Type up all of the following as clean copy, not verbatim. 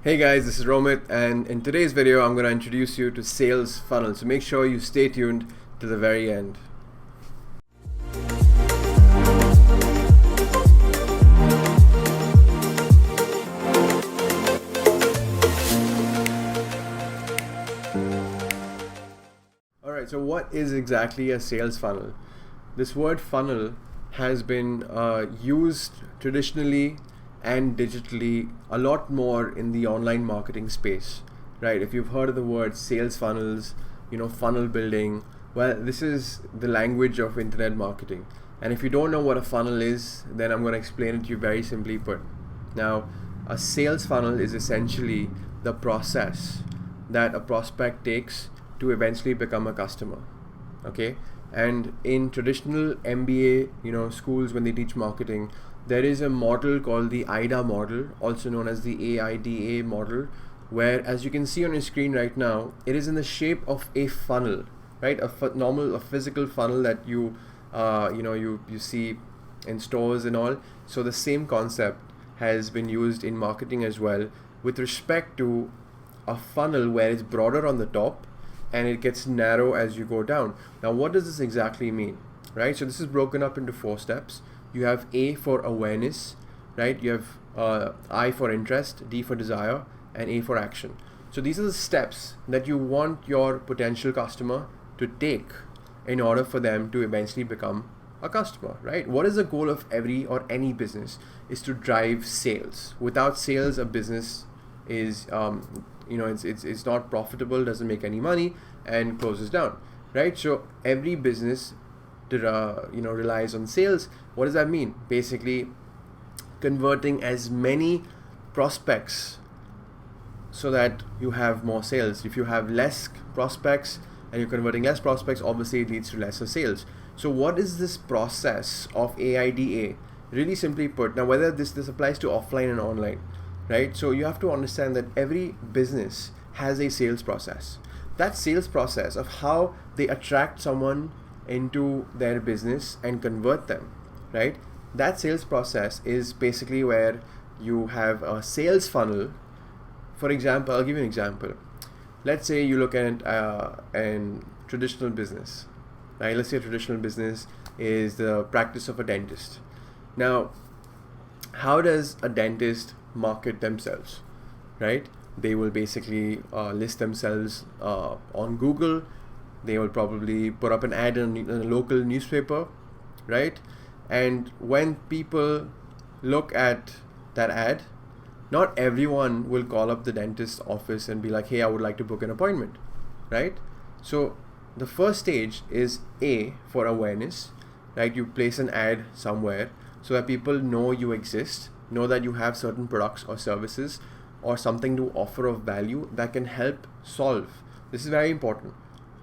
Hey guys, this is Romit, and in today's video I'm going to introduce you to sales funnel. So make sure you stay tuned to the very end. Alright, so what is exactly a sales funnel? This word funnel has been used traditionally and digitally a lot more in the online marketing space, right? If you've heard of the word sales funnels, funnel building, well, this is the language of internet marketing. And if you don't know what a funnel is, then I'm going to explain it to you very simply put. Now, a sales funnel is essentially the process that a prospect takes to eventually become a customer. Okay? And in traditional MBA, schools, when they teach marketing, there is a model called the AIDA model, also known as the AIDA model, where, as you can see on your screen right now, it is in the shape of a funnel, right? A physical funnel that you see in stores and all. So the same concept has been used in marketing as well, with respect to a funnel where it's broader on the top and it gets narrow as you go down. Now, what does this exactly mean, right? So this is broken up into 4 steps. You have A for awareness, right? You have I for interest, D for desire, and A for action. So these are the steps that you want your potential customer to take in order for them to eventually become a customer, right? What is the goal of every or any business? Is to drive sales. Without sales, a business is it's not profitable, doesn't make any money, and closes down, right? So every business relies on sales. What does that mean? Basically, converting as many prospects so that you have more sales. If you have less prospects and you're converting less prospects, obviously it leads to lesser sales. So what is this process of AIDA? Really simply put, now whether this applies to offline and online, right? So you have to understand that every business has a sales process. That sales process of how they attract someone into their business and convert them, right? That sales process is basically where you have a sales funnel. For example, I'll give you an example. Let's say you look at an traditional business, right? Let's say a traditional business is the practice of a dentist. Now, how does a dentist market themselves, right? They will basically list themselves on Google. They will probably put up an ad in a local newspaper, right? And when people look at that ad, not everyone will call up the dentist's office and be like, hey, I would like to book an appointment, right? So the first stage is A for awareness, right? You place an ad somewhere so that people know you exist, know that you have certain products or services or something to offer of value that can help solve. This is very important,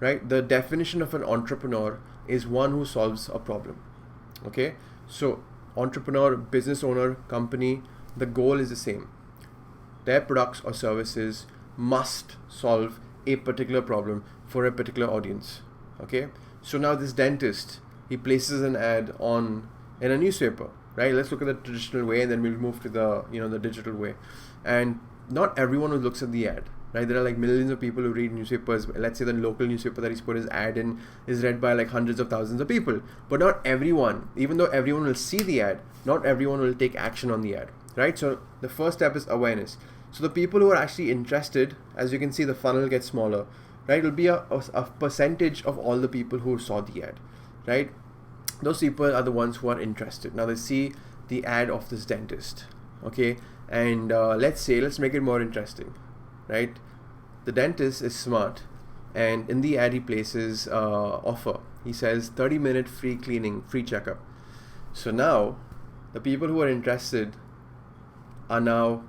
right? The definition of an entrepreneur is one who solves a problem. Okay, so entrepreneur, business owner, company, the goal is the same. Their products or services must solve a particular problem for a particular audience. Okay, so now this dentist, he places an ad in a newspaper, right? Let's look at the traditional way and then we'll move to the digital way. And not everyone who looks at the ad, right? There are like millions of people who read newspapers. Let's say the local newspaper that he's put his ad in is read by like hundreds of thousands of people. But not everyone, even though everyone will see the ad, not everyone will take action on the ad, right? So the first step is awareness. So the people who are actually interested, as you can see, the funnel gets smaller, right? It will be a percentage of all the people who saw the ad, right? Those people are the ones who are interested. Now they see the ad of this dentist, okay? And let's make it more interesting, right? The dentist is smart, and in the ad he places offer. He says 30-minute free cleaning, free checkup. So now the people who are interested are now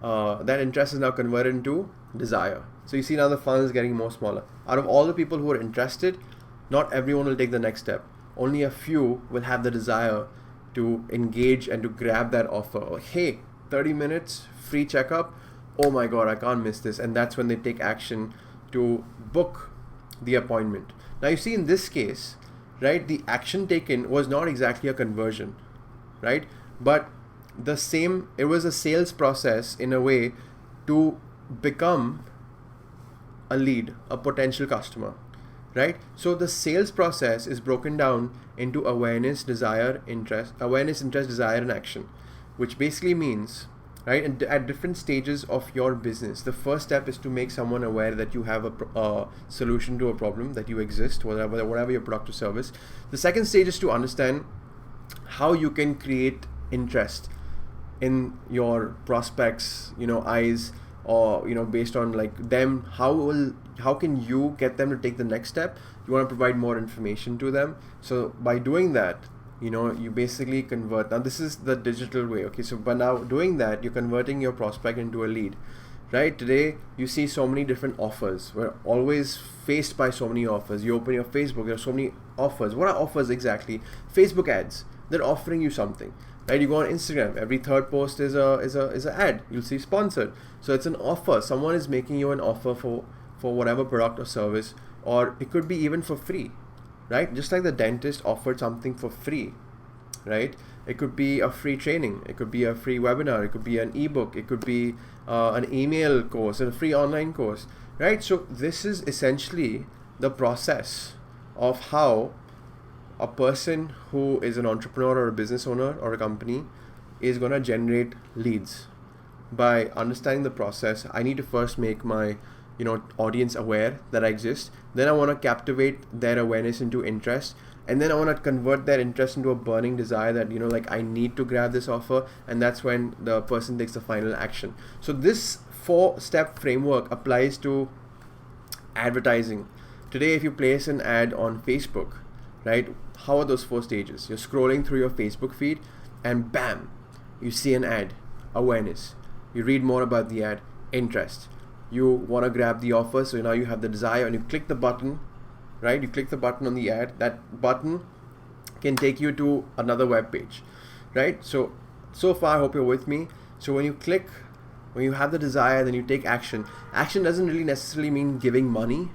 that interest is now converted into desire. So you see now the funnel is getting more smaller. Out of all the people who are interested, not everyone will take the next step. Only a few will have the desire to engage and to grab that offer. Or, hey, 30 minutes, free checkup. Oh my God, I can't miss this. And that's when they take action to book the appointment. Now you see in this case, right, the action taken was not exactly a conversion, right? But it was a sales process in a way to become a lead, a potential customer, right? So the sales process is broken down into awareness, interest, desire, and action, which basically means, right, and at different stages of your business, the first step is to make someone aware that you have a solution to a problem, that you exist, whatever your product or service. The second stage is to understand how you can create interest in your prospects, eyes, or based on like them, how can you get them to take the next step? You want to provide more information to them. So by doing that, you basically convert. Now this is the digital way, okay? So by now doing that, you're converting your prospect into a lead, right? Today you see so many different offers. We're always faced by so many offers. You open your Facebook, there are so many offers. What are offers exactly? Facebook ads. They're offering you something, right? You go on Instagram, every third post is a ad. You'll see sponsored. So it's an offer. Someone is making you an offer for whatever product or service, or it could be even for free, right? Just like the dentist offered something for free, right? It could be a free training, it could be a free webinar, it could be an ebook, it could be an email course, and a free online course, right? So this is essentially the process of how a person who is an entrepreneur or a business owner or a company is going to generate leads. By understanding the process, I need to first make my audience aware that I exist. Then I want to captivate their awareness into interest, and then I want to convert their interest into a burning desire that like I need to grab this offer, and that's when the person takes the final action. So this 4-step framework applies to advertising. Today, if you place an ad on Facebook, right, how are those 4 stages? You're scrolling through your Facebook feed, and bam, you see an ad, awareness. You read more about the ad, interest. You want to grab the offer, so now you have the desire, and you click the button, right? You click the button on the ad. That button can take you to another web page, right? So far, I hope you're with me. So when you have the desire, then you take action. Action doesn't really necessarily mean giving money,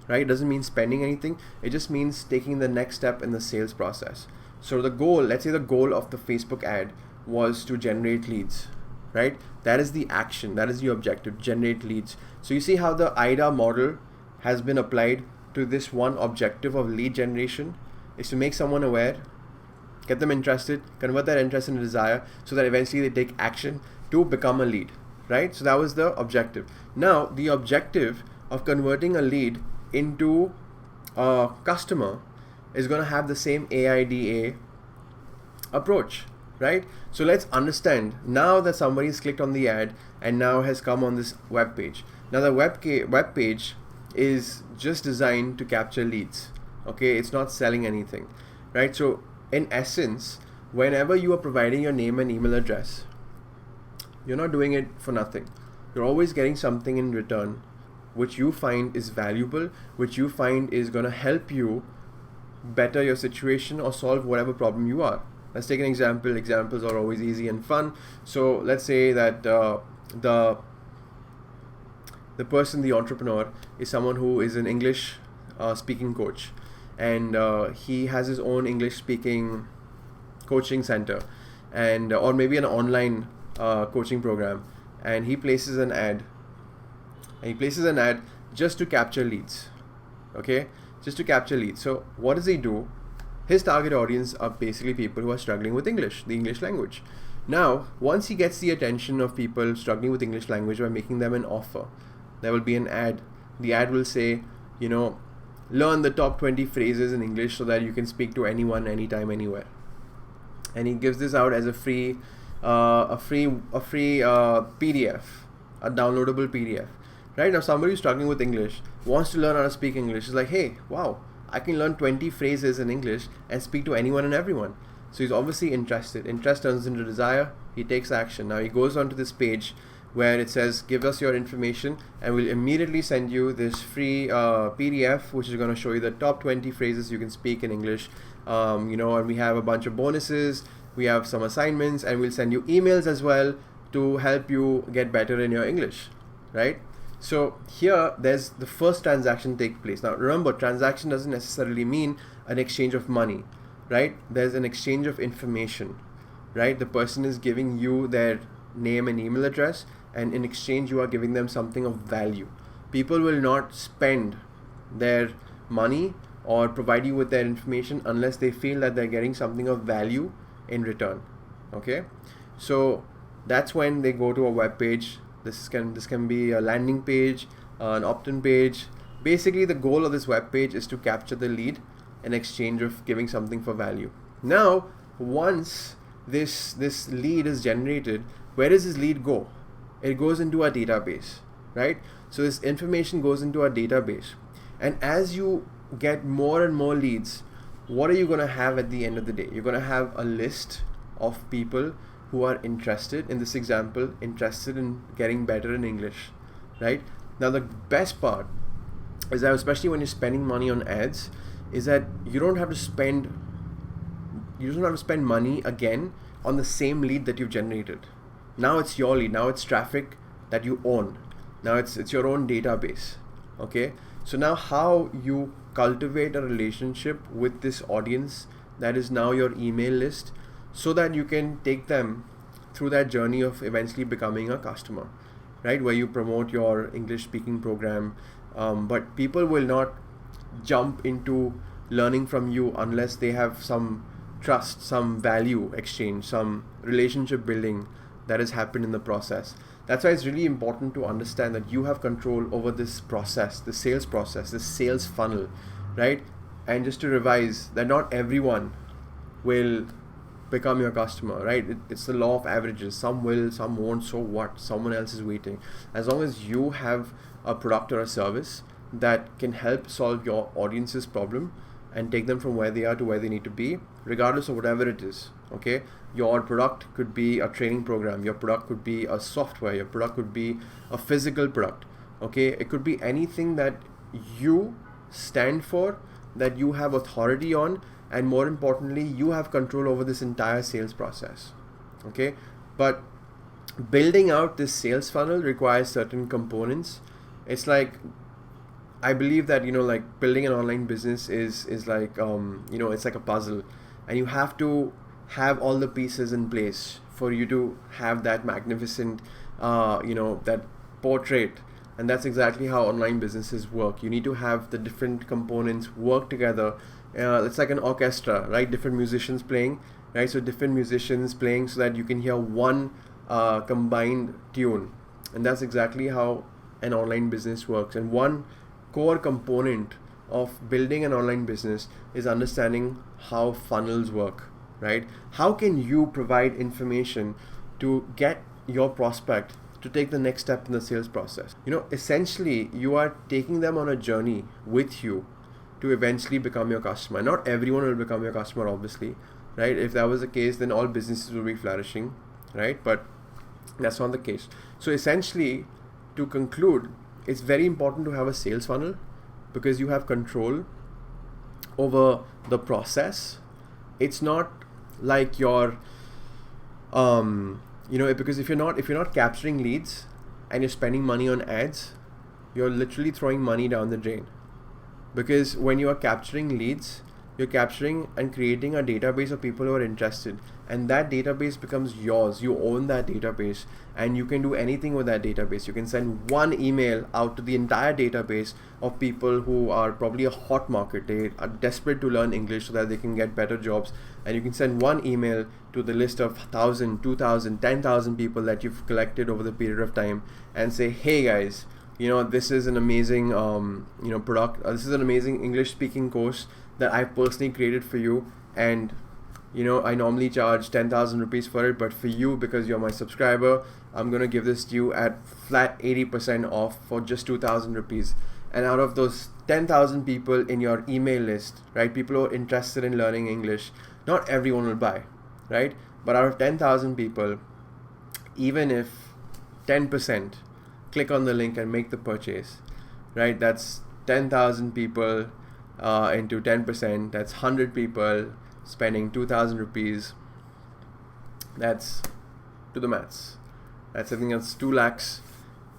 right? It doesn't mean spending anything. It just means taking the next step in the sales process. So the goal, let's say the goal of the Facebook ad was to generate leads, right? That is the action, that is the objective, generate leads. So you see how the IDA model has been applied to this one objective of lead generation, is to make someone aware, get them interested, convert their interest into desire, so that eventually they take action to become a lead, right? So that was the objective. Now the objective of converting a lead into a customer is going to have the same AIDA approach, right? So let's understand now that somebody's clicked on the ad and now has come on this web page. Now the web page is just designed to capture leads, okay? It's not selling anything, right? So in essence, whenever you are providing your name and email address, you're not doing it for nothing. You're always getting something in return, which you find is valuable, which you find is going to help you better your situation or solve whatever problem you are. Let's take an example. Examples are always easy and fun. So let's say that the person, the entrepreneur, is someone who is an English speaking coach, and he has his own English speaking coaching center, and or maybe an online coaching program, and he places an ad. Just to capture leads, okay? Just to capture leads. So what does he do? His target audience are basically people who are struggling with English, the English language. Now, once he gets the attention of people struggling with English language by making them an offer, there will be an ad. The ad will say, learn the top 20 phrases in English so that you can speak to anyone, anytime, anywhere. And he gives this out as a free PDF, a downloadable PDF. Right now, somebody who's struggling with English wants to learn how to speak English. Is like, hey, wow, I can learn 20 phrases in English and speak to anyone and everyone. So he's obviously interested. Interest turns into desire. He takes action. Now he goes onto this page where it says, give us your information, and we'll immediately send you this free PDF, which is going to show you the top 20 phrases you can speak in English. And we have a bunch of bonuses. We have some assignments, and we'll send you emails as well to help you get better in your English, right? So here, there's the first transaction take place. Now remember, transaction doesn't necessarily mean an exchange of money, right? There's an exchange of information, right? The person is giving you their name and email address, and in exchange you are giving them something of value. People will not spend their money or provide you with their information unless they feel that they're getting something of value in return. Okay, so that's when they go to a web page. This can be a landing page, an opt-in page. Basically, the goal of this web page is to capture the lead in exchange of giving something for value. Now, once this lead is generated, where does this lead go? It goes into a database, right? So this information goes into a database, and as you get more and more leads, what are you going to have at the end of the day? You're going to have a list of people who are interested, in this example, interested in getting better in English, right? Now the best part is that, especially when you're spending money on ads, is that you don't have to spend money again on the same lead that you've generated. Now it's your lead. Now it's traffic that you own. Now it's your own database. Okay, so now how you cultivate a relationship with this audience that is now your email list, so that you can take them through that journey of eventually becoming a customer, right? Where you promote your English speaking program, but people will not jump into learning from you unless they have some trust, some value exchange, some relationship building that has happened in the process. That's why it's really important to understand that you have control over this process, the sales process, the sales funnel, right? And just to revise that not everyone will become your customer, right? It's the law of averages. Some will, some won't. So what? Someone else is waiting. As long as you have a product or a service that can help solve your audience's problem and take them from where they are to where they need to be, regardless of whatever it is. Okay, your product could be a training program, your product could be a software, your product could be a physical product. Okay, it could be anything that you stand for, that you have authority on, and more importantly, you have control over this entire sales process. Okay, but building out this sales funnel requires certain components. It's like, I believe that, like building an online business is like, it's like a puzzle, and you have to have all the pieces in place for you to have that magnificent, that portrait. And that's exactly how online businesses work. You need to have the different components work together. It's like an orchestra, right? Different musicians playing, right? So different musicians playing so that you can hear one combined tune. And that's exactly how an online business works. And one core component of building an online business is understanding how funnels work, right? How can you provide information to get your prospect to take the next step in the sales process? Essentially, you are taking them on a journey with you to eventually become your customer. Not everyone will become your customer, obviously, right? If that was the case, then all businesses will be flourishing, right? But that's not the case. So essentially, to conclude, it's very important to have a sales funnel because you have control over the process. It's not like you're, because if you're not capturing leads and you're spending money on ads, you're literally throwing money down the drain. Because when you are capturing leads, you're capturing and creating a database of people who are interested, and that database becomes yours. You own that database, and you can do anything with that database. You can send one email out to the entire database of people who are probably a hot market. They are desperate to learn English so that they can get better jobs, and you can send one email to the list of 1,000, 2,000, 10,000 people that you've collected over the period of time and say, hey guys, this is an amazing product. This is an amazing English speaking course that I personally created for you, and I normally charge 10,000 rupees for it, but for you, because you're my subscriber, I'm gonna give this to you at flat 80% off for just 2,000 rupees. And out of those 10,000 people in your email list, right, people who are interested in learning English, not everyone will buy, right? But out of 10,000 people, even if 10% click on the link and make the purchase, right, that's 10,000 people into 10%, that's 100 people spending 2,000 rupees. That's, to the maths, that's, I think that's 2 lakhs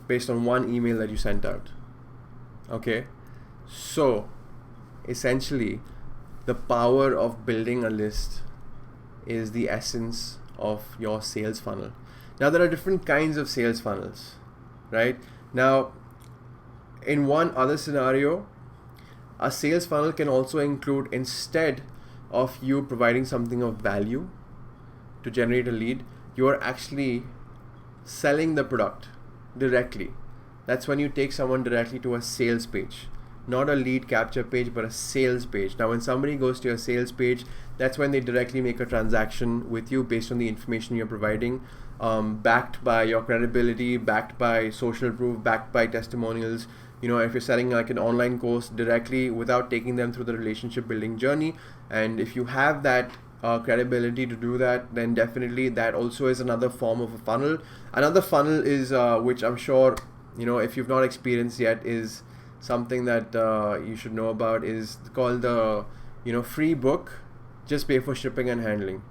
based on one email that you sent out. Okay, so essentially the power of building a list is the essence of your sales funnel. Now there are different kinds of sales funnels, right? Now, in one other scenario, a sales funnel can also include, instead of you providing something of value to generate a lead, you are actually selling the product directly. That's when you take someone directly to a sales page, not a lead capture page, but a sales page. Now, when somebody goes to your sales page, that's when they directly make a transaction with you based on the information you're providing, backed by your credibility, backed by social proof, backed by testimonials. You know, if you're selling like an online course directly without taking them through the relationship building journey, and if you have that credibility to do that, then definitely that also is another form of a funnel. Another funnel is, which I'm sure, you know, if you've not experienced yet, is something that you should know about, is called the, you know, free book, just pay for shipping and handling,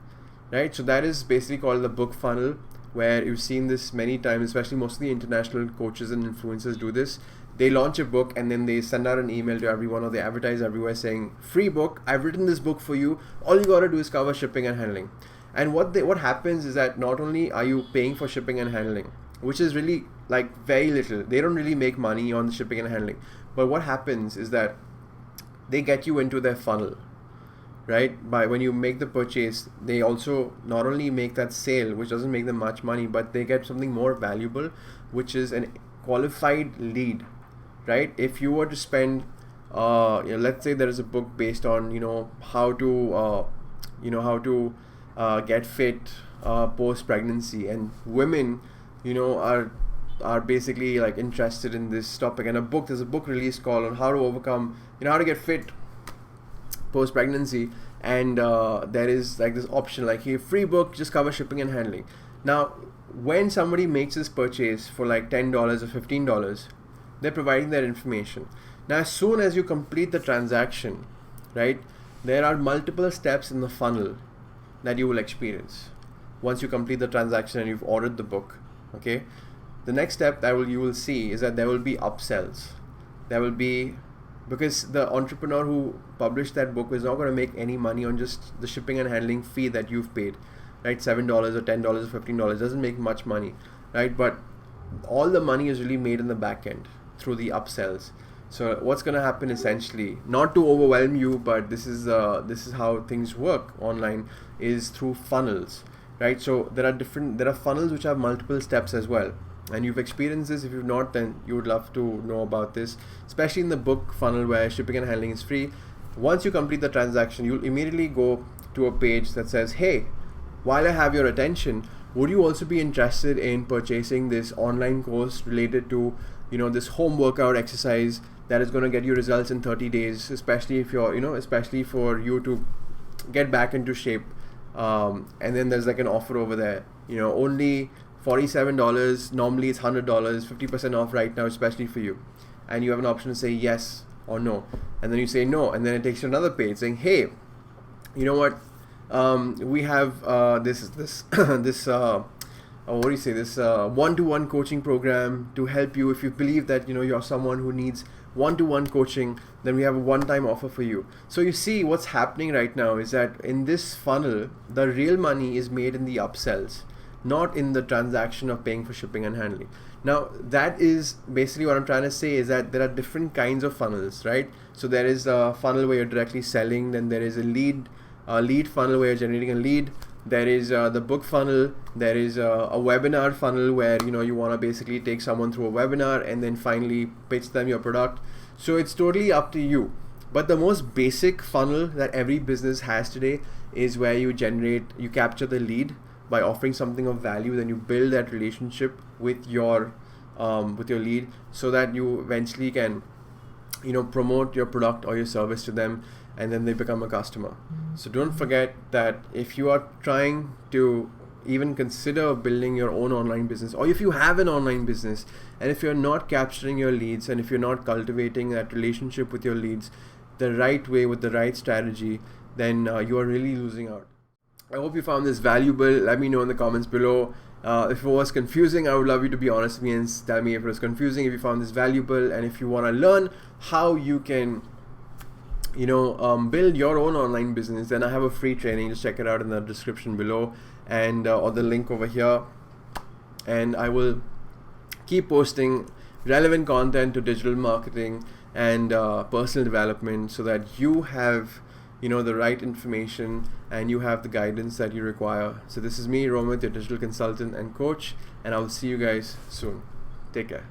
right? So that is basically called the book funnel, where you've seen this many times, especially most of the international coaches and influencers do this. They launch a book and then they send out an email to everyone, or they advertise everywhere saying, free book, I've written this book for you, all you gotta do is cover shipping and handling. And what happens is that not only are you paying for shipping and handling, which is really like very little, they don't really make money on the shipping and handling, but what happens is that they get you into their funnel, right? By when you make the purchase, they also not only make that sale, which doesn't make them much money, but they get something more valuable, which is an qualified lead, right? If you were to spend, let's say there is a book based on, how to get fit post pregnancy, and women, are basically like interested in this topic. And there's a book released called on how to overcome, how to get fit post pregnancy, and there is like this option like, here, free book, just cover shipping and handling. Now, when somebody makes this purchase for like $10 or $15, they're providing their information. Now, as soon as you complete the transaction, right, there are multiple steps in the funnel that you will experience once you complete the transaction and you've ordered the book. Okay, the next step that you will see is that there will be upsells. There will be, because the entrepreneur who published that book is not going to make any money on just the shipping and handling fee that you've paid, right? $7 or $10 or $15 doesn't make much money, right? But all the money is really made in the back end through the upsells. So what's going to happen essentially, not to overwhelm you, but this is how things work online, is through funnels, right? So there are funnels which have multiple steps as well. And you've experienced this. If you've not, then you would love to know about this, especially in the book funnel where shipping and handling is free. Once you complete the transaction, you'll immediately go to a page that says, hey, while I have your attention, would you also be interested in purchasing this online course related to, this home workout exercise that is going to get you results in 30 days, especially if you're, especially for you to get back into shape. And then there's like an offer over there, only $47, normally it's $100, 50% off right now, especially for you. And you have an option to say yes or no. And then you say no, and then it takes you to another page saying, hey, you know what? We have this one-to-one coaching program to help you. If you believe that you're someone who needs one-to-one coaching, then we have a one-time offer for you. So you see, what's happening right now is that in this funnel, the real money is made in the upsells, not in the transaction of paying for shipping and handling. Now, that is basically what I'm trying to say, is that there are different kinds of funnels, right? So there is a funnel where you're directly selling, then there is a lead funnel where you're generating a lead. There is the book funnel. There is a webinar funnel where you want to basically take someone through a webinar and then finally pitch them your product. So it's totally up to you. But the most basic funnel that every business has today is where you capture the lead by offering something of value, then you build that relationship with your lead, so that you eventually can promote your product or your service to them, and then they become a customer. So don't forget that if you are trying to even consider building your own online business, or if you have an online business, and if you're not capturing your leads, and if you're not cultivating that relationship with your leads the right way with the right strategy, then you are really losing out. I hope you found this valuable. Let me know in the comments below. If it was confusing, I would love you to be honest with me and tell me if it was confusing, if you found this valuable, and if you want to learn how you can build your own online business, then I have a free training. Just check it out in the description below, and or the link over here. and I will keep posting relevant content to digital marketing and personal development, so that you have the right information and you have the guidance that you require. So this is me, Romit, your digital consultant and coach, and I'll see you guys soon. Take care.